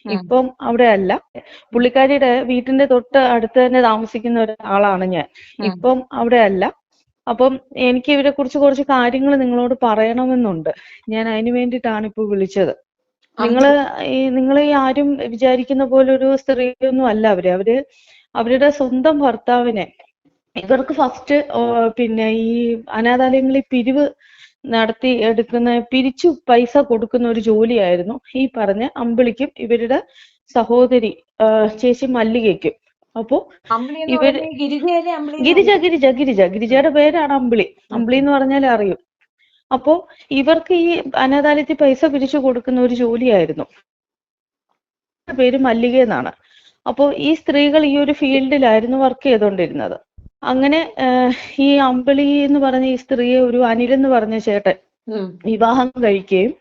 ഉം. ഇപ്പം അവിടെ അല്ല. പുള്ളിക്കാരിയുടെ വീട്ടിന്റെ തൊട്ട് അടുത്ത് തന്നെ താമസിക്കുന്ന ഒരാളാണ് ഞാൻ. ഉം. ഇപ്പം അവിടെ അല്ല. അപ്പം എനിക്ക് ഇവരെ കുറിച്ച് കുറച്ച് കാര്യങ്ങൾ നിങ്ങളോട് പറയണമെന്നുണ്ട്. ഞാൻ അതിന് വേണ്ടിയിട്ടാണ് ഇപ്പൊ വിളിച്ചത്. നിങ്ങള് ഈ ആരും വിചാരിക്കുന്ന പോലെ ഒരു സ്ത്രീയൊന്നും അല്ല അവര്. അവരുടെ സ്വന്തം ഭർത്താവിനെ ഇവർക്ക് ഫസ്റ്റ് പിന്നെ ഈ അനാഥാലയങ്ങളിൽ പിരിവ് നടത്തി എടുക്കുന്ന പിരിച്ചു പൈസ കൊടുക്കുന്ന ഒരു ജോലിയായിരുന്നു ഈ പറഞ്ഞ അമ്പിളിക്കും ഇവരുടെ സഹോദരി ചേച്ചി മല്ലികയ്ക്കും. അപ്പോ അമ്പിളി എന്ന് ഇവര് പറയുന്നത് ഗിരിജയല്ലേ? അമ്പിളി എന്ന് ഗിരിജയുടെ പേരാണ് അമ്പിളി. അമ്പിളി എന്ന് പറഞ്ഞാൽ അറിയും. അപ്പോ ഇവർക്ക് ഈ അനാഥാലയത്തിൽ പൈസ പിരിച്ചു കൊടുക്കുന്ന ഒരു ജോലിയായിരുന്നു. പേര് മല്ലിക എന്നാണ്. അപ്പോ ഈ സ്ത്രീകൾ ഈ ഒരു ഫീൽഡിലായിരുന്നു വർക്ക് ചെയ്തുകൊണ്ടിരുന്നത്. അങ്ങനെ ഈ അമ്പിളി എന്ന് പറഞ്ഞ ഈ സ്ത്രീയെ ഒരു അനിൽ എന്ന് പറഞ്ഞ ചേട്ടൻ ഉം. വിവാഹം കഴിക്കുകയും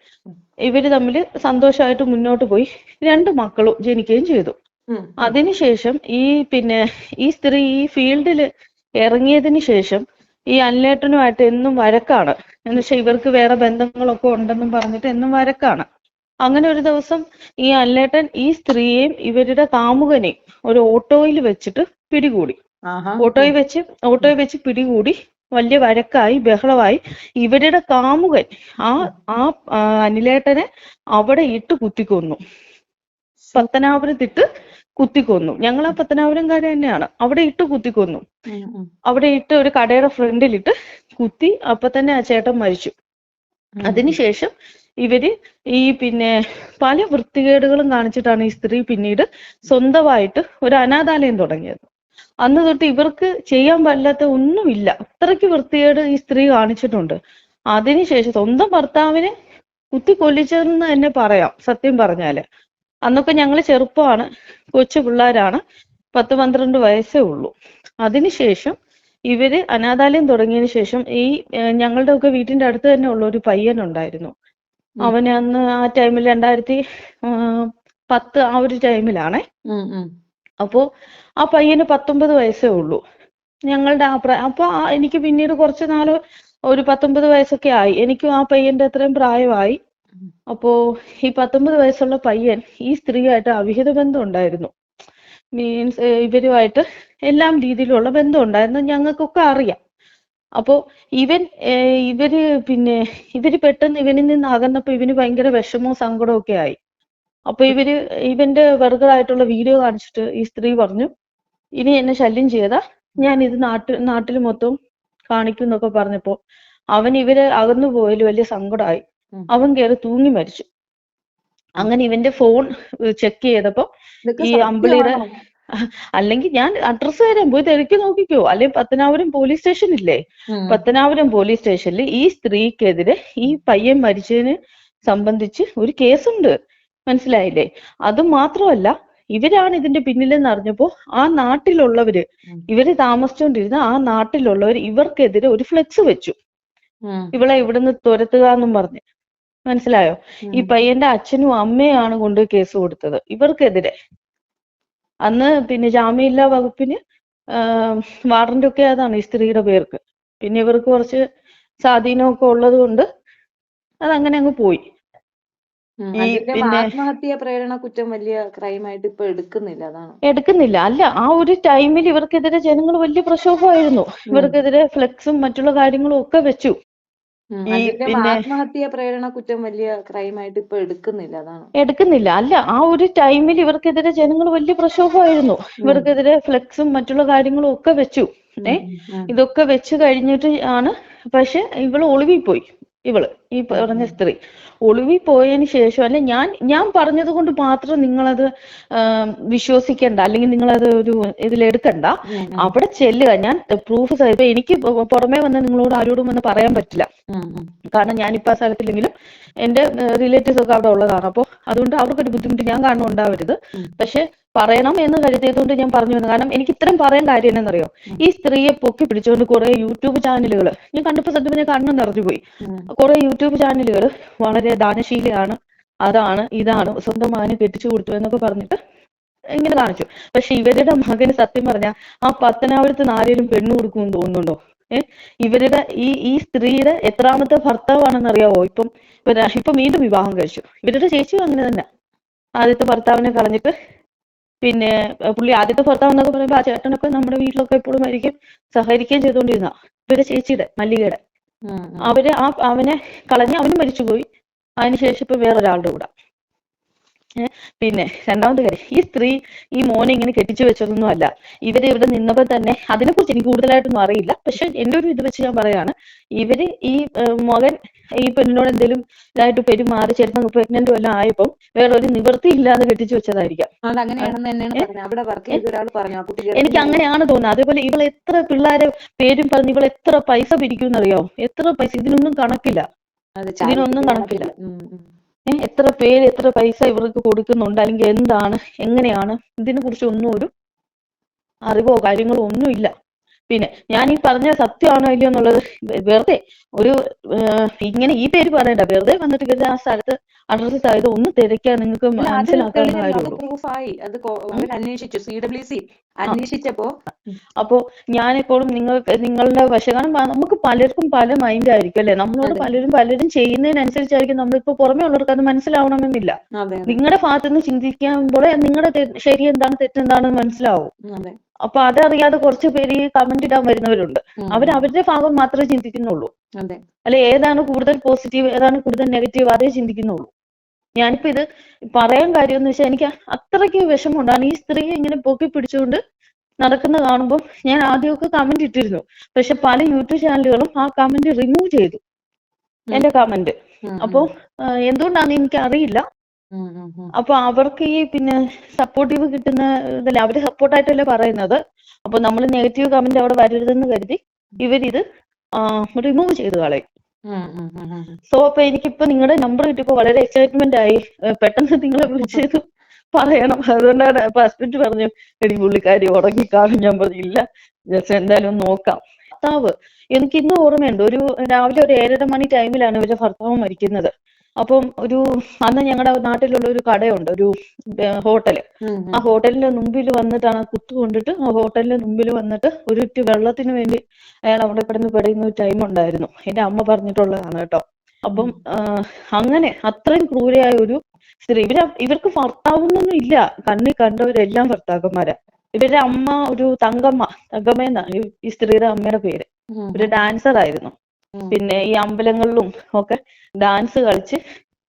ഇവര് തമ്മിൽ സന്തോഷമായിട്ട് മുന്നോട്ട് പോയി 2 മക്കളും ജനിക്കുകയും ചെയ്തു. ഉം. അതിനുശേഷം ഈ സ്ത്രീ ഈ ഫീൽഡിൽ ഇറങ്ങിയതിന് ശേഷം ഈ അനിലേട്ടനുമായിട്ട് എന്നും വഴക്കാണ്. എന്നുവെച്ചാൽ ഇവർക്ക് വേറെ ബന്ധങ്ങളൊക്കെ ഉണ്ടെന്നും പറഞ്ഞിട്ട് എന്നും വഴക്കാണ്. അങ്ങനെ ഒരു ദിവസം ഈ അനിലേട്ടൻ ഈ സ്ത്രീയെയും ഇവരുടെ കാമുകനെയും ഒരു ഓട്ടോയിൽ വെച്ചിട്ട് പിടികൂടി. ആഹാ. ഓട്ടോയിൽ വെച്ച് പിടികൂടി വലിയ വഴക്കായി ബഹളമായി. ഇവരുടെ കാമുകൻ ആ അനിലേട്ടനെ അവിടെ ഇട്ട് കുത്തിക്കൊന്നു. പത്തനാപുരത്തിട്ട് കുത്തിക്കൊന്നു. ഞങ്ങൾ ആ പത്തനാപുരംകാര് തന്നെയാണ്. അവിടെ ഇട്ട് കുത്തിക്കൊന്നു. ഉം. ഉം. അവിടെ ഇട്ട് ഒരു കടയുടെ ഫ്രണ്ടിലിട്ട് കുത്തി. അപ്പൊ തന്നെ ആ ചേട്ടൻ മരിച്ചു. അതിനുശേഷം ഇവര് ഈ പല വൃത്തികേടുകളും കാണിച്ചിട്ടാണ് ഈ സ്ത്രീ പിന്നീട് സ്വന്തമായിട്ട് ഒരു അനാഥാലയം തുടങ്ങിയത്. അന്ന് തൊട്ട് ഇവർക്ക് ചെയ്യാൻ പറ്റാത്ത ഒന്നുമില്ല. അത്രയ്ക്ക് വൃത്തികേട് ഈ സ്ത്രീ കാണിച്ചിട്ടുണ്ട്. അതിനുശേഷം സ്വന്തം ഭർത്താവിനെ കുത്തിക്കൊല്ലിച്ചതെന്ന് തന്നെ പറയാം സത്യം പറഞ്ഞാല്. അന്നൊക്കെ ഞങ്ങൾ ചെറുപ്പമാണ്, കൊച്ചു പിള്ളേരാണ്, 10-12 വയസ്സേ ഉള്ളൂ. അതിനുശേഷം ഇവര് അനാഥാലയം തുടങ്ങിയതിന് ശേഷം ഈ ഞങ്ങളുടെ ഒക്കെ വീട്ടിന്റെ അടുത്ത് തന്നെ ഉള്ള ഒരു പയ്യനുണ്ടായിരുന്നു. അവന് അന്ന് ആ ടൈമിൽ 2010 ആ ഒരു ടൈമിലാണേ. അപ്പോ ആ പയ്യന് 19 വയസ്സേ ഉള്ളൂ. ഞങ്ങളുടെ അപ്പൊ എനിക്ക് പിന്നീട് കുറച്ച് നാള് ഒരു 19 വയസ്സൊക്കെ ആയി. എനിക്കും ആ പയ്യന്റെ അത്രയും പ്രായമായി. അപ്പോ ഈ 19 വയസ്സുള്ള പയ്യൻ ഈ സ്ത്രീയായിട്ട് അവിഹിത ബന്ധം ഉണ്ടായിരുന്നു. മീൻസ് ഇവരുമായിട്ട് എല്ലാം രീതിയിലുള്ള ബന്ധം ഉണ്ടായിരുന്നു. ഞങ്ങൾക്കൊക്കെ അറിയാം. അപ്പോ ഇവര് പെട്ടെന്ന് ഇവനിൽ നിന്ന് അകന്നപ്പോ ഇവന് ഭയങ്കര വിഷമവും സങ്കടവും ഒക്കെ ആയി. അപ്പൊ ഇവന്റെ വെറുതായിട്ടുള്ള വീഡിയോ കാണിച്ചിട്ട് ഈ സ്ത്രീ പറഞ്ഞു, ഇനി എന്നെ ശല്യം ചെയ്താ ഞാൻ ഇത് നാട്ടിൽ മൊത്തം കാണിക്കും എന്നൊക്കെ പറഞ്ഞപ്പോ ഇവരെ അകന്നു പോയതിൽ വലിയ സങ്കടമായി. അവൻ കയറി തൂങ്ങി മരിച്ചു. അങ്ങനെ ഇവന്റെ ഫോൺ ചെക്ക് ചെയ്തപ്പോ ഈ അമ്പിളിയുടെ അല്ലെങ്കിൽ ഞാൻ അഡ്രസ്സ് തരാം, പോയി തിരക്കി നോക്കിക്കോ. അല്ലെങ്കിൽ പത്തനാപുരം പോലീസ് സ്റ്റേഷൻ ഇല്ലേ, പത്തനാപുരം പോലീസ് സ്റ്റേഷനിൽ ഈ സ്ത്രീക്കെതിരെ ഈ പയ്യൻ മരിച്ചതിന് സംബന്ധിച്ച് ഒരു കേസുണ്ട്. മനസ്സിലായില്ലേ? അത് മാത്രമല്ല, ഇവരാണ് ഇതിന്റെ പിന്നിലെന്ന് അറിഞ്ഞപ്പോ ആ നാട്ടിലുള്ളവര്, ഇവര് താമസിച്ചുകൊണ്ടിരുന്ന ആ നാട്ടിലുള്ളവർ ഇവർക്കെതിരെ ഒരു ഫ്ലെക്സ് വെച്ചു, ഇവളെ ഇവിടുന്ന് തുരത്തുക എന്നും പറഞ്ഞ്. മനസ്സിലായോ? ഈ പയ്യന്റെ അച്ഛനും അമ്മയാണ് കൊണ്ട് കേസ് കൊടുത്തത് ഇവർക്കെതിരെ. അന്ന് ജാമ്യമില്ലാ വകുപ്പിന് വാറന്റ് ഒക്കെ അതാണ് ഈ സ്ത്രീയുടെ പേർക്ക്. പിന്നെ ഇവർക്ക് കുറച്ച് സ്വാധീനമൊക്കെ ഉള്ളത് കൊണ്ട് അതങ്ങനെ അങ്ങ് പോയി. ആത്മഹത്യാ പ്രേരണ കുറ്റം വലിയ ക്രൈമായിട്ട് ഇപ്പൊ എടുക്കുന്നില്ല, അതാണ്. എടുക്കുന്നില്ല. അല്ല, ആ ഒരു ടൈമിൽ ഇവർക്കെതിരെ ജനങ്ങൾ വലിയ പ്രക്ഷോഭമായിരുന്നു. ഇവർക്കെതിരെ ഫ്ലെക്സും മറ്റുള്ള കാര്യങ്ങളും ഒക്കെ വെച്ചു. ആത്മഹത്യാ പ്രേരണ കുറ്റം വലിയ ക്രൈമായിട്ട് ഇപ്പൊ എടുക്കുന്നില്ല, അതാണ്. എടുക്കുന്നില്ല. അല്ല, ആ ഒരു ടൈമിൽ ഇവർക്കെതിരെ ജനങ്ങൾ വലിയ പ്രക്ഷോഭമായിരുന്നു. ഇവർക്കെതിരെ ഫ്ലെക്സും മറ്റുള്ള കാര്യങ്ങളും ഒക്കെ വെച്ചു. ഇതൊക്കെ വെച്ച് കഴിഞ്ഞിട്ട് ആണ് പക്ഷെ ഇവള് ഒളിവിൽ പോയി. ഈ പറഞ്ഞ സ്ത്രീ ഒളിവിൽ പോയതിന് ശേഷം, അല്ലെ ഞാൻ പറഞ്ഞത് കൊണ്ട് മാത്രം നിങ്ങളത് വിശ്വസിക്കണ്ട, അല്ലെങ്കിൽ നിങ്ങളത് ഒരു ഇതിലെടുക്കണ്ട. അവിടെ ചെല്ലുക. ഞാൻ പ്രൂഫ് ഇപ്പൊ എനിക്ക് പുറമേ വന്ന് നിങ്ങളോട് ആരോടും വന്ന് പറയാൻ പറ്റില്ല. കാരണം ഞാനിപ്പോ ആ സ്ഥലത്തില്ലെങ്കിലും എന്റെ റിലേറ്റീവ്സ് ഒക്കെ അവിടെ ഉള്ളതാണ്. അപ്പൊ അതുകൊണ്ട് അവർക്കൊരു ബുദ്ധിമുട്ട് ഞാൻ കാരണം ഉണ്ടാവരുത്. പക്ഷെ പറയണം എന്ന് കരുതിയതുകൊണ്ട് ഞാൻ പറഞ്ഞു വന്നു. കാരണം എനിക്ക് ഇത്രയും പറയേണ്ട കാര്യം എന്നറിയോ, ഈ സ്ത്രീയെ പൊക്കി പിടിച്ചുകൊണ്ട് കുറെ യൂട്യൂബ് ചാനലുകൾ ഞാൻ കണ്ടപ്പോ സത്യം ഞാൻ കണ്ണു നിറഞ്ഞുപോയി. കുറെ യൂട്യൂബ് ചാനലുകൾ വളരെ ദാനശീലയാണ്, അതാണ് ഇതാണ്, സ്വന്തം മകനെ കെട്ടിച്ചു കൊടുത്തു എന്നൊക്കെ പറഞ്ഞിട്ട് ഇങ്ങനെ കാണിച്ചു. പക്ഷെ ഇവരുടെ മകന് സത്യം പറഞ്ഞാൽ ആ പത്തനാപുരത്ത് ആരേലും പെണ്ണു കൊടുക്കുമെന്ന് തോന്നുന്നുണ്ടോ? ഇവരുടെ ഈ സ്ത്രീയുടെ എത്രാമത്തെ ഭർത്താവാണെന്ന് അറിയാവോ? ഇപ്പം വീണ്ടും വിവാഹം കഴിച്ചു. ഇവരുടെ ചേച്ചിയും അങ്ങനെ തന്നെ. ആദ്യത്തെ ഭർത്താവിനെ കളഞ്ഞിട്ട് പിന്നെ പുള്ളി ആദ്യത്തെ ഭർത്താവ് എന്നൊക്കെ പറയുമ്പോൾ ആ ചേട്ടനൊക്കെ നമ്മുടെ വീട്ടിലൊക്കെ എപ്പോഴും ആയിരിക്കും സഹകരിക്കുകയും ചെയ്തുകൊണ്ടിരുന്ന ഇവരുടെ ചേച്ചിയുടെ മല്ലികയുടെ അവനെ കളഞ്ഞ് അവന് മരിച്ചുപോയി. അതിനുശേഷം ഇപ്പൊ വേറൊരാളുടെ കൂടെ. പിന്നെ രണ്ടാമത്തെ കാര്യം, ഈ സ്ത്രീ ഈ മോനെ ഇങ്ങനെ കെട്ടിച്ചു വെച്ചതൊന്നും അല്ല. ഇവര് ഇവിടെ നിന്നപ്പോൾ തന്നെ, അതിനെക്കുറിച്ച് എനിക്ക് കൂടുതലായിട്ടൊന്നും അറിയില്ല, പക്ഷെ എൻ്റെ ഒരു ഇത് വെച്ച് ഞാൻ പറയാണ്, ഇവര് ഈ മകൻ ഈ പെണ്ണിനോട് എന്തെങ്കിലും ഇതായിട്ട് പെരുമാറി ചിലപ്പോൾ പ്രഗ്നന്റും എല്ലാം ആയപ്പോൾ വേറൊരു നിവൃത്തി ഇല്ലാതെ കെട്ടിച്ചു വെച്ചതായിരിക്കാം. എനിക്ക് അങ്ങനെയാണ് തോന്നുന്നത്. അതേപോലെ ഇവൾ എത്ര പിള്ളേരെ പേരും പറഞ്ഞ് ഇവൾ എത്ര പൈസ പിരിക്കുമെന്നറിയോ? എത്ര പൈസ, ഇതിനൊന്നും കണക്കില്ല, ഇതിനൊന്നും കണക്കില്ല. എത്ര പേര് എത്ര പൈസ ഇവർക്ക് കൊടുക്കുന്നുണ്ട്, അല്ലെങ്കിൽ എന്താണ് എങ്ങനെയാണ്, ഇതിനെ കുറിച്ച് ഒന്നും ഒരു അറിവോ കാര്യങ്ങളോ ഒന്നുമില്ല. പിന്നെ ഞാൻ ഈ പറഞ്ഞ സത്യമാണോ ഇല്ലയോ എന്നുള്ളത് വെറുതെ ഒരു ഇങ്ങനെ ഈ പേര് പറയണ്ട, വെറുതെ വന്നിട്ട് ഇവരുടെ ആ സ്ഥലത്ത് അഡ്രസ് ആയത് ഒന്ന് തിരക്കാൻ നിങ്ങൾക്ക് മനസ്സിലാക്കാവുന്ന കാര്യമുള്ളൂ. അപ്പോ ഞാനെപ്പോഴും നിങ്ങളുടെ വശകാലം നമുക്ക് പലർക്കും പല മൈൻഡ് ആയിരിക്കും അല്ലെ, നമ്മളോട് പലരും ചെയ്യുന്നതിനനുസരിച്ചായിരിക്കും നമ്മളിപ്പോ പുറമെ ഉള്ളവർക്ക് അത് മനസ്സിലാവണമെന്നില്ല. നിങ്ങളുടെ ഭാഗത്ത് നിന്ന് ചിന്തിക്കുമ്പോൾ നിങ്ങളുടെ ശരി എന്താണ് തെറ്റെന്താണെന്ന് മനസ്സിലാവും. അപ്പൊ അതറിയാതെ കുറച്ച് പേര് ഈ കമന്റ് ഇടാൻ വരുന്നവരുണ്ട്. അവരുടെ ഭാഗം മാത്രമേ ചിന്തിക്കുന്നുള്ളൂ, അല്ലെ ഏതാണ് കൂടുതൽ പോസിറ്റീവ് ഏതാണ് കൂടുതൽ നെഗറ്റീവ് അതേ ചിന്തിക്കുന്നുള്ളൂ. ഞാനിപ്പോ ഇത് പറയാൻ കാര്യം എന്ന് വെച്ചാൽ എനിക്ക് അത്രയ്ക്ക് വിഷമമുണ്ടാണ് ഈ സ്ത്രീയെ ഇങ്ങനെ പൊക്കി പിടിച്ചുകൊണ്ട് നടക്കുന്ന കാണുമ്പോൾ. ഞാൻ ആദ്യമൊക്കെ കമന്റ് ഇട്ടിരുന്നു, പക്ഷെ പല യൂട്യൂബ് ചാനലുകളും ആ കമന്റ് റിമൂവ് ചെയ്തു, എന്റെ കമന്റ്. അപ്പൊ എന്തുകൊണ്ടാണെന്ന് എനിക്ക് അറിയില്ല. അപ്പൊ അവർക്ക് ഈ പിന്നെ സപ്പോർട്ടീവ് കിട്ടുന്ന ഇതല്ല, അവര് സപ്പോർട്ടായിട്ടല്ലേ പറയുന്നത്. അപ്പൊ നമ്മൾ നെഗറ്റീവ് കമന്റ് അവിടെ വരരുതെന്ന് കരുതി ഇവരിത് റിമൂവ് ചെയ്ത് കളയും. സോ അപ്പൊ എനിക്കിപ്പോ നിങ്ങളുടെ നമ്പർ കിട്ടിയപ്പോ വളരെ എക്സൈറ്റ്മെന്റ് ആയി, പെട്ടെന്ന് നിങ്ങളെ വിളിച്ചത് പറയണം. അതുകൊണ്ടാണ് അപ്പൊ ഹസ്ബൻഡ് പറഞ്ഞു എടി പുള്ളിക്കാരി ഉറങ്ങിക്കാണും. ഞാൻ പറഞ്ഞില്ല, ജസ്റ്റ് എന്തായാലും നോക്കാം. ഭർത്താവ് എനിക്ക് ഇന്നും ഓർമ്മയുണ്ട്, ഒരു രാവിലെ ഒരു 7:30 മണി ടൈമിലാണ് ഇവരുടെ ഭർത്താവ് മരിക്കുന്നത്. അപ്പം അന്ന് ഞങ്ങളുടെ നാട്ടിലുള്ള ഒരു കടയുണ്ട്, ഒരു ഹോട്ടല്. ആ ഹോട്ടലിന്റെ മുമ്പിൽ വന്നിട്ടാണ് കുത്തു കൊണ്ടിട്ട് ആ ഹോട്ടലിന്റെ മുമ്പിൽ വന്നിട്ട് ഒരു ഇറ്റ് വെള്ളത്തിന് വേണ്ടി അയാൾ അവിടെ കിടന്ന് പെടുന്ന ഒരു ടൈം ഉണ്ടായിരുന്നു. എന്റെ അമ്മ പറഞ്ഞിട്ടുള്ളതാണ് കേട്ടോ. അപ്പം അങ്ങനെ അത്രയും ക്രൂരയായ ഒരു സ്ത്രീ. ഇവർക്ക് ഭർത്താവൊന്നും ഇല്ല, കണ്ണി കണ്ടവരെല്ലാം ഭർത്താക്കന്മാരാ. ഇവരുടെ അമ്മ ഒരു തങ്കമ്മ ഈ സ്ത്രീയുടെ അമ്മയുടെ പേര്. ഒരു ഡാൻസർ ആയിരുന്നു. പിന്നെ ഈ അമ്പലങ്ങളിലും ഒക്കെ ഡാൻസ് കളിച്ച്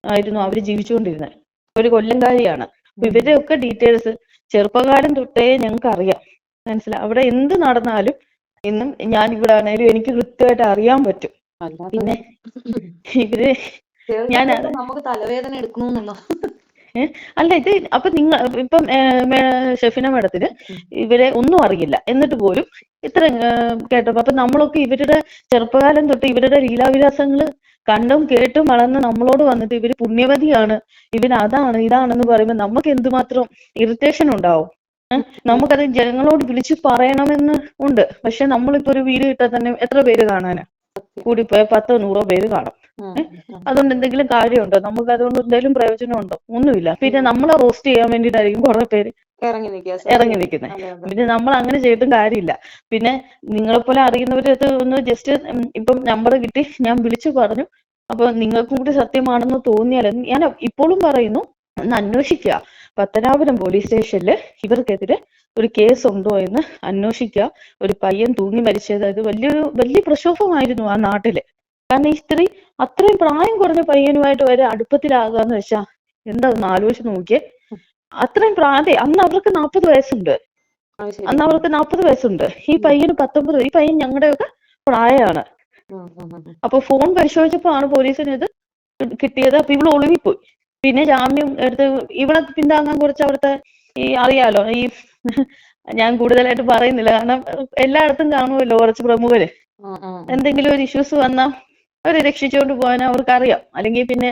ആയിരുന്നു അവര് ജീവിച്ചുകൊണ്ടിരുന്നത്. ഒരു കൊല്ലംകാരിയാണ്. ഇവരുടെ ഒക്കെ ഡീറ്റെയിൽസ് ചെറുപ്പകാലം തൊട്ടേ ഞങ്ങൾക്ക് അറിയാം, മനസ്സിലായി. അവിടെ എന്ത് നടന്നാലും ഇന്നും ഞാൻ ഇവിടെ ആണെങ്കിലും എനിക്ക് കൃത്യമായിട്ട് അറിയാൻ പറ്റും. പിന്നെ ഇവര് ഞാൻ നമുക്ക് തലവേദന എടുക്കണമെന്നല്ലോ. അല്ല ഇത് അപ്പൊ നിങ്ങൾ ഇപ്പം ഷെഫിന മേഡത്തിന് ഇവരെ ഒന്നും അറിയില്ല, എന്നിട്ട് പോലും ഇത്ര കേട്ടപ്പോ അപ്പൊ നമ്മളൊക്കെ ഇവരുടെ ചെറുപ്പകാലം തൊട്ട് ഇവരുടെ ലീലാവിലാസങ്ങള് കണ്ടും കേട്ടും വളർന്ന് നമ്മളോട് വന്നിട്ട് ഇവര് പുണ്യവതിയാണ്, ഇവര് അതാണ് ഇതാണെന്ന് പറയുമ്പോൾ നമുക്ക് എന്തുമാത്രം ഇറിറ്റേഷൻ ഉണ്ടാവും. നമുക്കത് ജനങ്ങളോട് വിളിച്ചു പറയണമെന്ന് ഉണ്ട്, പക്ഷെ നമ്മളിപ്പോ ഒരു വീഡിയോ ഇട്ടാൽ തന്നെ എത്ര പേര് കാണാനാ? കൂടിപ്പോയ 10-100 പേര് കാണും. അതുകൊണ്ട് എന്തെങ്കിലും കാര്യമുണ്ടോ? നമുക്ക് അതുകൊണ്ട് എന്തെങ്കിലും പ്രയോജനം ഉണ്ടോ? ഒന്നുമില്ല. പിന്നെ നമ്മളെ റോസ്റ്റ് ചെയ്യാൻ വേണ്ടിയിട്ടായിരിക്കും കുറെ പേര് ഇറങ്ങി നിൽക്കുന്നത്. പിന്നെ നമ്മൾ അങ്ങനെ ചെയ്തിട്ടും കാര്യമില്ല. പിന്നെ നിങ്ങളെപ്പോലെ അറിയുന്നവരത് ഒന്ന് ജസ്റ്റ് ഇപ്പം നമ്പർ കിട്ടി ഞാൻ വിളിച്ചു പറഞ്ഞു. അപ്പൊ നിങ്ങൾക്കും കൂടി സത്യമാണെന്ന് തോന്നിയാൽ ഞാൻ ഇപ്പോഴും പറയുന്നു, ഒന്ന് അന്വേഷിക്കുക. പത്തനാപുരം പോലീസ് സ്റ്റേഷനില് ഇവർക്കെതിരെ ഒരു കേസ് ഉണ്ടോ എന്ന് അന്വേഷിക്കുക. ഒരു പയ്യൻ തൂങ്ങി മരിച്ചത് അത് വലിയ പ്രക്ഷോഭമായിരുന്നു ആ നാട്ടില്. കാരണം ഈ സ്ത്രീ അത്രയും പ്രായം കുറഞ്ഞ പയ്യനുമായിട്ട് വരെ അടുപ്പത്തിലാകാന്ന് വെച്ചാ എന്താ ഒന്ന് ആലോചിച്ച് നോക്കിയേ. അത്രയും പ്രായം, അന്ന് അവർക്ക് 40 വയസ്സുണ്ട്. ഈ പയ്യന് 19. ഈ പയ്യൻ ഞങ്ങളുടെയൊക്കെ പ്രായമാണ്. അപ്പൊ ഫോൺ പരിശോധിച്ചപ്പോ ആണ് പോലീസിന് ഇത് കിട്ടിയത്. അപ്പൊ ഇവള് ഒളിവിപ്പോയി. പിന്നെ ജാമ്യം എടുത്ത് ഇവിടെ പിന്താങ്ങാൻ കുറച്ച് അവിടുത്തെ ഈ അറിയാലോ, ഈ ഞാൻ കൂടുതലായിട്ട് പറയുന്നില്ല, കാരണം എല്ലായിടത്തും കാണുമല്ലോ കുറച്ച് പ്രമുഖര്. എന്തെങ്കിലും ഒരു ഇഷ്യൂസ് വന്നാൽ അവരെ രക്ഷിച്ചുകൊണ്ട് പോകാൻ അവർക്കറിയാം. അല്ലെങ്കിൽ പിന്നെ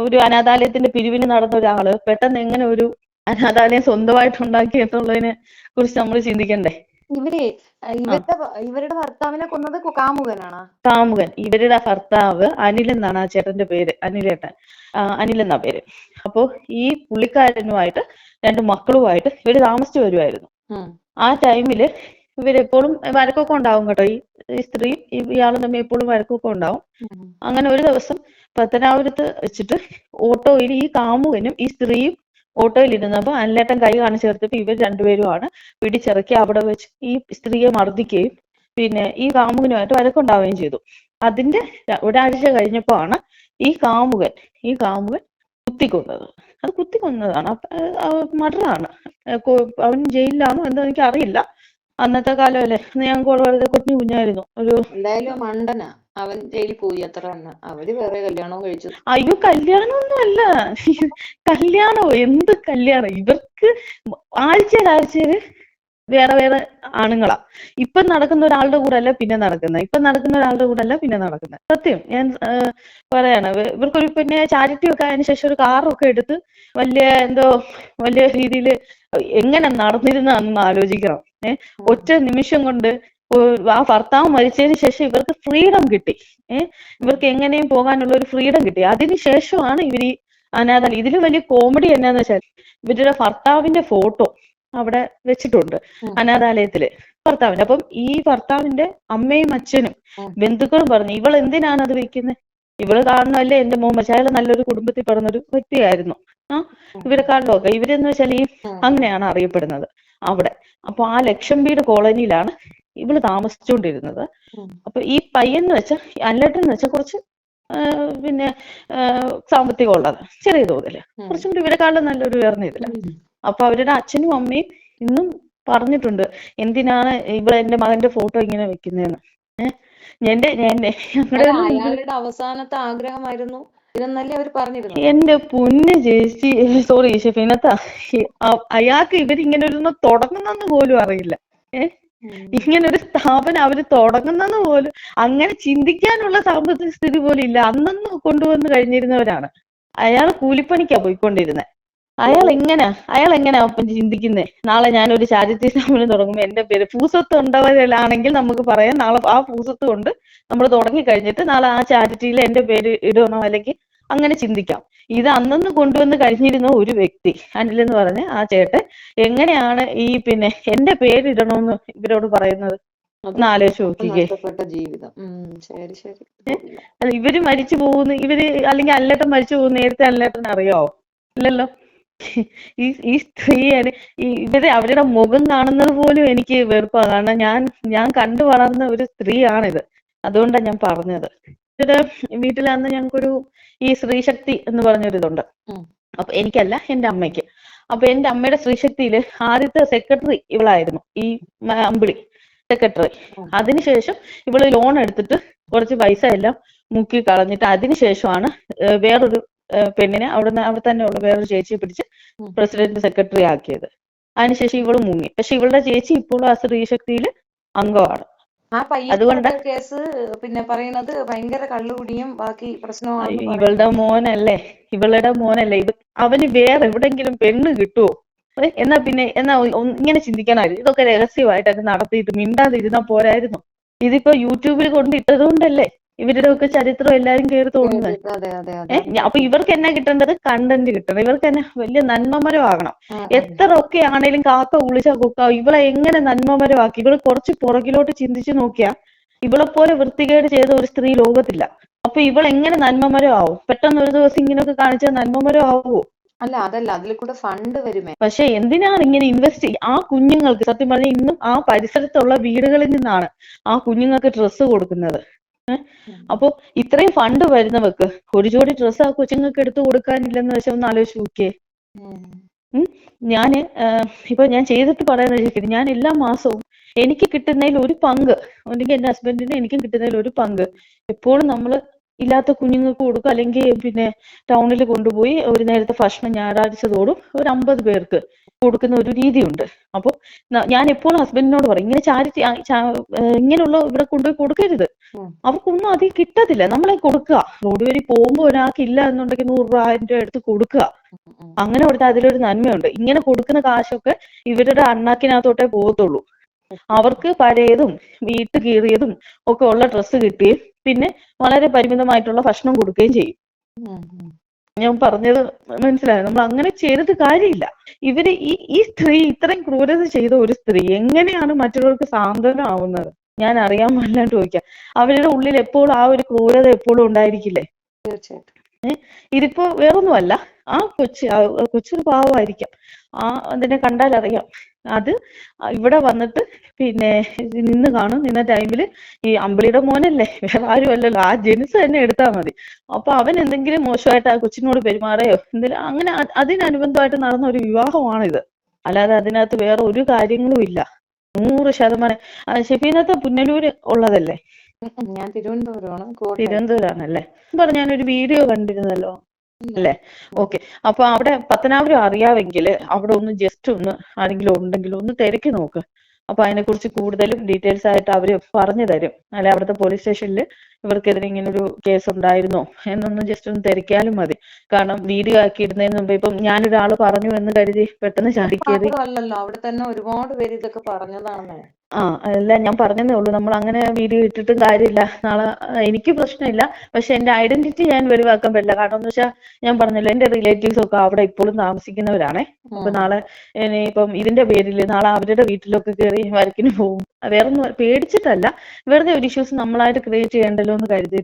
ഒരു അനാഥാലയത്തിന്റെ പിരിവിന് നടന്ന ഒരാള് പെട്ടെന്ന് എങ്ങനെ ഒരു അനാഥാലയം സ്വന്തമായിട്ട് ഉണ്ടാക്കി എന്നുള്ളതിനെ കുറിച്ച് നമ്മൾ ചിന്തിക്കണ്ടേ. ഇവരുടെ ഭർത്താവിനെ കൊന്നത് കാമുകനാണ്. ഇവരുടെ ഭർത്താവ് അനിൽ എന്നാണ് ആ ചേട്ടന്റെ പേര്, അനിൽ എന്നാ പേര്. അപ്പോ ഈ പുള്ളിക്കാരനുമായിട്ട് 2 മക്കളുമായിട്ട് ഇവര് താമസിച്ചു വരുമായിരുന്നു. ആ ടൈമില് ഇവരെപ്പോഴും വഴക്കൊക്കെ ഉണ്ടാവും കേട്ടോ. ഈ സ്ത്രീയും ഇയാളും തമ്മിൽ എപ്പോഴും വഴക്കൊക്കെ ഉണ്ടാവും. അങ്ങനെ ഒരു ദിവസം പത്തനാപുരത്ത് വെച്ചിട്ട് ഓട്ടോയിൽ ഈ കാമുകനും ഈ സ്ത്രീയും ഓട്ടോയിൽ ഇരുന്നപ്പോൾ അനിലേട്ടൻ കൈ കാണിച്ചു ചേർത്തിട്ട് ഇവർ രണ്ടുപേരുമാണ് പിടിച്ചിറക്കി അവിടെ വെച്ച് ഈ സ്ത്രീയെ മർദ്ദിക്കുകയും പിന്നെ ഈ കാമുകനുമായിട്ട് വഴക്കുണ്ടാവുകയും ചെയ്തു. അതിന്റെ ഒരാഴ്ച കഴിഞ്ഞപ്പോ ആണ് ഈ കാമുകൻ കുത്തിക്കൊന്നത്. അത് കുത്തിക്കൊന്നതാണ്. മർഡറാണ്. അവൻ ജയിലിലാണോ എന്തോ എനിക്ക് അറിയില്ല. അന്നത്തെ കാലമല്ലേ, ഞാൻ വളരെ കുഞ്ഞു കുഞ്ഞായിരുന്നു. എന്തായാലും മണ്ടനാ, അവൻ ജയിലിൽ പോയി. അത്ര തന്നെ. അവര് വേറെ കല്യാണവും കഴിച്ചു. അയ്യോ, കല്യാണമൊന്നും അല്ല. കല്യാണോ, എന്ത് കല്യാണം? ഇവർക്ക് ആഴ്ചയില് വേറെ വേറെ ആണുങ്ങളാ. ഇപ്പം നടക്കുന്ന ഒരാളുടെ കൂടെ അല്ല പിന്നെ നടക്കുന്നത്. സത്യം ഞാൻ പറയാണ്. ഇവർക്കൊരു പിന്നെ ചാരിറ്റി ഒക്കെ അതിന് ശേഷം ഒരു കാറൊക്കെ എടുത്ത് വലിയ രീതിയിൽ എങ്ങനെ നടന്നിരുന്നാന്ന് ആലോചിക്കണം. ഒറ്റ നിമിഷം കൊണ്ട് ആ ഭർത്താവ് മരിച്ചതിന് ശേഷം ഇവർക്ക് ഫ്രീഡം കിട്ടി. ഇവർക്ക് എങ്ങനെയും പോകാനുള്ള ഒരു ഫ്രീഡം കിട്ടി. അതിനുശേഷമാണ് ഇവർ ഈ അനാഥാലയം. ഇതിൽ വലിയ കോമഡി എന്നാന്ന് വെച്ചാൽ ഇവരുടെ ഭർത്താവിന്റെ ഫോട്ടോ അവിടെ വെച്ചിട്ടുണ്ട് അനാഥാലയത്തില്, ഭർത്താവിന്റെ. അപ്പം ഈ ഭർത്താവിന്റെ അമ്മയും അച്ഛനും ബന്ധുക്കളും പറഞ്ഞു, ഇവൾ എന്തിനാണ് അത് വെക്കുന്നത്? ഇവള് കാണുന്നല്ലേ എന്റെ മോൻ മരിച്ച, അയാൾ നല്ലൊരു കുടുംബത്തിൽ പറഞ്ഞൊരു വ്യക്തിയായിരുന്നു. ഇവരെക്കാളിലൊക്കെ ഇവരെന്ന് വെച്ചാൽ ഈ അങ്ങനെയാണ് അറിയപ്പെടുന്നത് അവിടെ. അപ്പൊ ആ ലക്ഷം വീട് കോളനിയിലാണ് ഇവള് താമസിച്ചുകൊണ്ടിരുന്നത്. അപ്പൊ ഈ പയ്യെന്ന് വെച്ചാൽ അനിലേട്ടൻ വെച്ചാൽ കുറച്ച് പിന്നെ സാമ്പത്തികം ഉള്ളത്, ചെറിയ തോതില്, കുറച്ചും കൂടി ഇവരെക്കാളും നല്ലൊരു ഉയർന്ന ഇതില്ല. അപ്പൊ അവരുടെ അച്ഛനും അമ്മയും ഇന്നും പറഞ്ഞിട്ടുണ്ട്, എന്തിനാണ് ഇവിടെ എന്റെ മകന്റെ ഫോട്ടോ ഇങ്ങനെ വെക്കുന്നതെന്ന്. അയാളുടെ അവസാനത്തെ ആഗ്രഹമായിരുന്നു ഇതെന്നല്ലേ അവർ പറഞ്ഞിരുന്നു. എന്റെ പൊന്ന് ചേച്ചി, സോറി ഷെഫീനത്ത, അയാൾക്ക് ഇവരിങ്ങനെ ഒരു തുടങ്ങുന്നെന്ന് പോലും അറിയില്ല. ഇങ്ങനെ ഒരു സ്ഥാപനം അവര് തുടങ്ങുന്നെന്ന് പോലും, അങ്ങനെ ചിന്തിക്കാനുള്ള സാമ്പത്തിക സ്ഥിതി പോലും ഇല്ല. അന്നൊന്ന് കൊണ്ടുവന്ന് കഴിഞ്ഞിരുന്നവരാണ്. അയാൾ കൂലിപ്പണിക്കാ പോയിക്കൊണ്ടിരുന്നത്. അയാൾ എങ്ങനെയാ അപ്പം ചിന്തിക്കുന്നേ? നാളെ ഞാനൊരു ചാരിറ്റി സ്ഥാപനം തുടങ്ങുമ്പോൾ എന്റെ പേര് ഭൂസ്വത്ത് ഉണ്ടവരിലാണെങ്കിൽ നമുക്ക് പറയാം, നാളെ ആ ഭൂസ്വത്ത് കൊണ്ട് നമ്മൾ തുടങ്ങി കഴിഞ്ഞിട്ട് നാളെ ആ ചാരിറ്റിയിൽ എന്റെ പേര് ഇടണോ, അല്ലെങ്കിൽ അങ്ങനെ ചിന്തിക്കാം. ഇത് അന്നൊന്ന് കൊണ്ടുവന്ന് കഴിഞ്ഞിരുന്ന ഒരു വ്യക്തി, അനിൽ എന്ന് പറഞ്ഞ ആ ചേട്ടൻ, എങ്ങനെയാണ് ഈ പിന്നെ എന്റെ പേര് ഇടണോന്ന് ഇവരോട് പറയുന്നത്? ഒന്ന് ആലോചിച്ച് നോക്കിക്കേ. ഇവര് മരിച്ചു പോകുന്നു, അല്ലെങ്കിൽ അനിലേട്ടൻ മരിച്ചു പോകുന്നു, നേരത്തെ അനിലേട്ടൻ അറിയാവോ? ഇല്ലല്ലോ. ഈ സ്ത്രീയാണ് അവരുടെ മുഖം കാണുന്നത് പോലും എനിക്ക് വെറുപ്പാണ്. കാരണം ഞാൻ കണ്ടു വളർന്ന ഒരു സ്ത്രീയാണിത്. അതുകൊണ്ടാണ് ഞാൻ പറഞ്ഞത്. ഇവിടെ വീട്ടിലന്ന് ഞങ്ങൾക്കൊരു ഈ സ്ത്രീശക്തി എന്ന് പറഞ്ഞൊരിതുണ്ട്. അപ്പൊ എനിക്കല്ല, എന്റെ അമ്മയ്ക്ക്. അപ്പൊ എന്റെ അമ്മയുടെ സ്ത്രീശക്തിയില് ആദ്യത്തെ സെക്രട്ടറി ഇവളായിരുന്നു, ഈ അമ്പിളി സെക്രട്ടറി. അതിനുശേഷം ഇവള് ലോൺ എടുത്തിട്ട് കുറച്ച് പൈസ എല്ലാം മുക്കി കളഞ്ഞിട്ട് അതിനുശേഷമാണ് വേറൊരു പെണ്ണിനെ അവിടെ തന്നെയുള്ള വേറൊരു ചേച്ചിയെ പിടിച്ച് പ്രസിഡന്റ് സെക്രട്ടറി ആക്കിയത്. അതിനുശേഷം ഇവള് മുങ്ങി. പക്ഷെ ഇവളുടെ ചേച്ചി ഇപ്പോഴും ആ സ്ത്രീശക്തിയിൽ അംഗമാണ്. അതുകൊണ്ട് കേസ് പിന്നെ പറയുന്നത് ഭയങ്കര കള്ളുകുടിയും ബാക്കി പ്രശ്നമാണ്. ഇവളുടെ മോനല്ലേ, അവന് വേറെ എവിടെങ്കിലും പെണ്ണ് കിട്ടുമോ? എന്നാ ഇങ്ങനെ ചിന്തിക്കണമായിരുന്നു. ഇതൊക്കെ രഹസ്യമായിട്ടൊക്കെ നടത്തിയിട്ട് മിണ്ടാതിരുന്നാ പോരായിരുന്നു. ഇതിപ്പോ യൂട്യൂബിൽ കൊണ്ടിട്ടത് കൊണ്ടല്ലേ ഇവരുടെ ഒക്കെ ചരിത്രം എല്ലാരും കേറി തോന്നുന്നത്. അപ്പൊ ഇവർക്ക് എന്നാ കിട്ടേണ്ടത്? കണ്ടന്റ് കിട്ടണം. ഇവർക്ക് തന്നെ വലിയ നന്മമരമാകണം. എത്ര ഒക്കെ ആണേലും കാക്ക കുളിച്ച കുക്ക. ഇവളെ എങ്ങനെ നന്മമരമാക്കി? ഇവള് കുറച്ച് പുറകിലോട്ട് ചിന്തിച്ചു നോക്കിയാ ഇവളെ പോലെ വൃത്തികേട് ചെയ്ത ഒരു സ്ത്രീ ലോകത്തില്ല. അപ്പൊ ഇവളെങ്ങനെ നന്മമരം ആവും? പെട്ടെന്ന് ഒരു ദിവസം ഇങ്ങനെയൊക്കെ കാണിച്ചാൽ നന്മമരം ആവുമോ? അതല്ല, അതിൽ കൂടെ ഫണ്ട് വരുമേ. പക്ഷെ എന്തിനാണ് ഇങ്ങനെ ഇൻവെസ്റ്റ് ആ കുഞ്ഞുങ്ങൾക്ക്? സത്യം പറഞ്ഞാൽ ഇന്നും ആ പരിസരത്തുള്ള വീടുകളിൽ നിന്നാണ് ആ കുഞ്ഞുങ്ങൾക്ക് ഡ്രസ്സ് കൊടുക്കുന്നത്. അപ്പൊ ഇത്രയും ഫണ്ട് വരുന്നവർക്ക് ഒരു ജോഡി ഡ്രസ്സ് ആ കൊച്ചുങ്ങൾക്ക് എടുത്തു കൊടുക്കാനില്ലെന്ന് വെച്ചാൽ ഒന്ന് ആലോചിച്ച് നോക്കിയേ. ഇപ്പൊ ഞാൻ ചെയ്തിട്ട് പറയുന്നത്, ഞാൻ എല്ലാ മാസവും എനിക്ക് കിട്ടുന്നതിൽ ഒരു പങ്ക്, അല്ലെങ്കിൽ എന്റെ ഹസ്ബൻഡിന് എനിക്കും കിട്ടുന്നതിൽ ഒരു പങ്ക് എപ്പോഴും നമ്മള് ഇല്ലാത്ത കുഞ്ഞുങ്ങൾക്ക് കൊടുക്കും. അല്ലെങ്കിൽ പിന്നെ ടൗണിൽ കൊണ്ടുപോയി ഒരു നേരത്തെ ഭക്ഷണം ഞായറാഴ്ച തോറും ഒരു 50 പേർക്ക് കൊടുക്കുന്ന ഒരു രീതിയുണ്ട്. അപ്പൊ ഞാൻ എപ്പോഴും ഹസ്ബൻഡിനോട് പറയും, ഇങ്ങനെ ചാരിറ്റി ഇങ്ങനെയുള്ള ഇവിടെ കൊണ്ടുപോയി കൊടുക്കരുത്. അവർക്കൊന്നും അധികം കിട്ടത്തില്ല. നമ്മളെ കൊടുക്കുക, റോഡ് വഴി പോകുമ്പോ ഒരാൾക്ക് ഇല്ല എന്നുണ്ടെങ്കിൽ 100 രൂപ 1000 രൂപ എടുത്ത് കൊടുക്കുക. അങ്ങനെ കൊടുത്താൽ അതിലൊരു നന്മയുണ്ട്. ഇങ്ങനെ കൊടുക്കുന്ന കാശൊക്കെ ഇവരുടെ അണ്ണാക്കിനകത്തോട്ടേ പോകത്തുള്ളൂ. അവർക്ക് പഴയതും വീട്ട് കീറിയതും ഒക്കെ ഉള്ള ഡ്രസ്സ് കിട്ടുകയും പിന്നെ വളരെ പരിമിതമായിട്ടുള്ള ഭക്ഷണം കൊടുക്കുകയും ചെയ്യും. ഞാൻ പറഞ്ഞത് മനസ്സിലായോ? നമ്മൾ അങ്ങനെ ചെയ്തിട്ട് കാര്യമില്ല. ഇവര് ഈ സ്ത്രീ ഇത്രയും ക്രൂരത ചെയ്ത ഒരു സ്ത്രീ എങ്ങനെയാണ് മറ്റുള്ളവർക്ക് സാന്ത്വനം ആവുന്നത്? ഞാൻ അറിയാൻ പാടില്ലാണ്ട് ചോദിക്കാം. അവരുടെ ഉള്ളിൽ എപ്പോഴും ആ ഒരു ക്രൂരത എപ്പോഴും ഉണ്ടായിരിക്കില്ലേ? തീർച്ചയായിട്ടും. ഇതിപ്പോ വേറൊന്നുമല്ല, ആ കൊച്ചൊരു പാവമായിരിക്കാം, അതിനെ കണ്ടാലറിയാം. അത് ഇവിടെ വന്നിട്ട് പിന്നെ നിന്ന് കാണും. നിന്ന ടൈമില് ഈ അമ്പിളിയുടെ മോനല്ലേ, വേറെ ആരും അല്ലല്ലോ, ആ ജെനിസ് തന്നെ എടുത്താൽ മതി. അപ്പൊ അവൻ എന്തെങ്കിലും മോശമായിട്ട് ആ കൊച്ചിനോട് പെരുമാറുകയോ എന്തെങ്കിലും അങ്ങനെ അതിനനുബന്ധമായിട്ട് നടന്ന ഒരു വിവാഹമാണിത്. അല്ലാതെ അതിനകത്ത് വേറെ ഒരു കാര്യങ്ങളും ഇല്ല. 100%. ഷെഫീനത്ത് പുനലൂര് ഉള്ളതല്ലേ? ഞാൻ തിരുവനന്തപുരമാണ്, കോട്ടയം. തിരുവനന്തപുരമാണല്ലേ? ഞാനൊരു വീഡിയോ കണ്ടിരുന്നല്ലോ, ഇല്ല. അല്ലേ? ഓക്കെ. അപ്പൊ അവിടെ പത്തനാപുരം അറിയാമെങ്കിൽ അവിടെ ഒന്ന് ജസ്റ്റ് ഒന്ന് ആരെങ്കിലും ഉണ്ടെങ്കിൽ ഒന്ന് തിരക്കി നോക്ക്. അപ്പൊ അതിനെക്കുറിച്ച് കൂടുതലും ഡീറ്റെയിൽസ് ആയിട്ട് അവര് പറഞ്ഞു തരും. അല്ലെ അവിടുത്തെ പോലീസ് സ്റ്റേഷനിൽ ഇവർക്കെതിരെ ഇങ്ങനൊരു കേസ് ഉണ്ടായിരുന്നോ എന്നൊന്ന് ജസ്റ്റ് ഒന്ന് തിരക്കിയാലും മതി. കാരണം വീഡിയോ ആക്കി ഇടുന്നതിന് മുമ്പ് ഇപ്പം ഞാനൊരാള് പറഞ്ഞു എന്ന് കരുതി പെട്ടെന്ന് ചാടിക്കേറി. മാത്രമല്ലല്ലോ, അവിടെ തന്നെ ഒരുപാട് പേര് ഇതൊക്കെ പറഞ്ഞതാണെന്ന്. അല്ല, ഞാൻ പറഞ്ഞതേ ഉള്ളൂ, നമ്മൾ അങ്ങനെ വീഡിയോ ഇട്ടിട്ടും കാര്യമില്ല. നാളെ എനിക്ക് പ്രശ്നമില്ല, പക്ഷെ എന്റെ ഐഡന്റിറ്റി ഞാൻ വെളിവാക്കാൻ പറ്റില്ല. കാരണം എന്ന് വെച്ചാൽ ഞാൻ പറഞ്ഞല്ലോ, എന്റെ റിലേറ്റീവ്സ് ഒക്കെ അവിടെ ഇപ്പോഴും താമസിക്കുന്നവരാണേ. അപ്പൊ നാളെ ഇനിയിപ്പം ഇതിന്റെ പേരിൽ നാളെ അവരുടെ വീട്ടിലൊക്കെ കയറി വരക്കിന് പോകും. വേറൊന്നും പേടിച്ചിട്ടല്ല, വെറുതെ ഒരു ഇഷ്യൂസ് നമ്മളായിട്ട് ക്രിയേറ്റ് ചെയ്യണ്ടല്ലോ എന്ന് കരുതി.